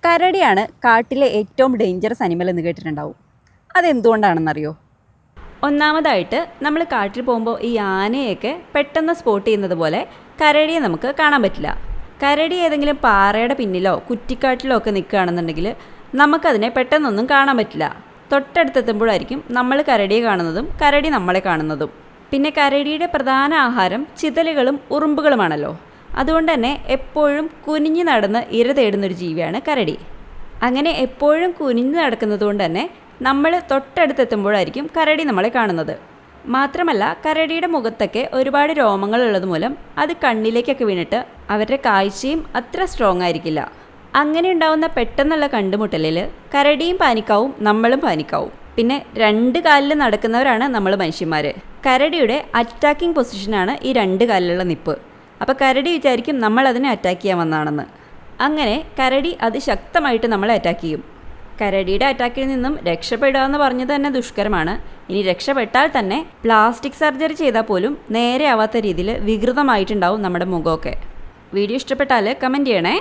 കരടിയാണ് കാട്ടിലെ ഏറ്റവും dangerous animal എന്ന് കേട്ടിട്ടുണ്ടാവും. അതെന്തുകൊണ്ടാണെന്നറിയോ? ഒന്നാമതായിട്ട് നമ്മൾ കാട്ടിൽ പോകുമ്പോൾ ഈ ആനയൊക്കെ പെട്ടെന്ന് സ്പോട്ട് ചെയ്യുന്നത് പോലെ കരടിയെ നമുക്ക് കാണാൻ പറ്റില്ല. കരടി ഏതെങ്കിലും പാറയുടെ പിന്നിലോ കുറ്റിക്കാട്ടിലോ ഒക്കെ നിൽക്കുകയാണെന്നുണ്ടെങ്കിൽ നമുക്കതിനെ പെട്ടെന്നൊന്നും കാണാൻ പറ്റില്ല. തൊട്ടടുത്തെത്തുമ്പോഴായിരിക്കും നമ്മൾ കരടിയെ കാണുന്നതും കരടി നമ്മളെ കാണുന്നതും. പിന്നെ കരടിയുടെ പ്രധാന ആഹാരം ചിതലുകളും ഉറുമ്പുകളുമാണല്ലോ. അതുകൊണ്ട് തന്നെ എപ്പോഴും കുനിഞ്ഞു നടന്ന് ഇര തേടുന്നൊരു ജീവിയാണ് കരടി. അങ്ങനെ എപ്പോഴും കുനിഞ്ഞു നടക്കുന്നത് കൊണ്ട് തന്നെ നമ്മൾ തൊട്ടടുത്തെത്തുമ്പോഴായിരിക്കും കരടി നമ്മളെ കാണുന്നത്. മാത്രമല്ല കരടിയുടെ മുഖത്തൊക്കെ ഒരുപാട് രോമങ്ങളുള്ളത് മൂലം അത് കണ്ണിലേക്കൊക്കെ വീണിട്ട് അവരുടെ കാഴ്ചയും അത്ര സ്ട്രോങ് ആയിരിക്കില്ല. അങ്ങനെ ഉണ്ടാവുന്ന പെട്ടെന്നുള്ള കണ്ടുമുട്ടലിൽ കരടിയും പാനിക്കാവും, നമ്മളും പാനിക്കാവും. പിന്നെ 2 കാലിൽ നടക്കുന്നവരാണ് നമ്മൾ മനുഷ്യന്മാർ. കരടിയുടെ അറ്റാക്കിംഗ് പൊസിഷനാണ് ഈ 2 കാലിലുള്ള നിപ്പ്. അപ്പോൾ കരടി വിചാരിക്കും നമ്മൾ അതിനെ അറ്റാക്ക് ചെയ്യാൻ വന്നതാണെന്ന്. അങ്ങനെ കരടി അതിശക്തമായിട്ട് നമ്മളെ അറ്റാക്ക് ചെയ്യും. കരടിയുടെ അറ്റാക്കിൽ നിന്നും രക്ഷപ്പെടുക എന്ന് പറഞ്ഞത് തന്നെ ദുഷ്കരമാണ്. ഇനി രക്ഷപ്പെട്ടാൽ തന്നെ പ്ലാസ്റ്റിക് സർജറി ചെയ്താൽ പോലും നേരെ ആവാത്ത രീതിയിൽ വികൃതമായിട്ടുണ്ടാവും നമ്മുടെ മുഖമൊക്കെ. വീഡിയോ ഇഷ്ടപ്പെട്ടാൽ കമൻറ്റ് ചെയ്യണേ.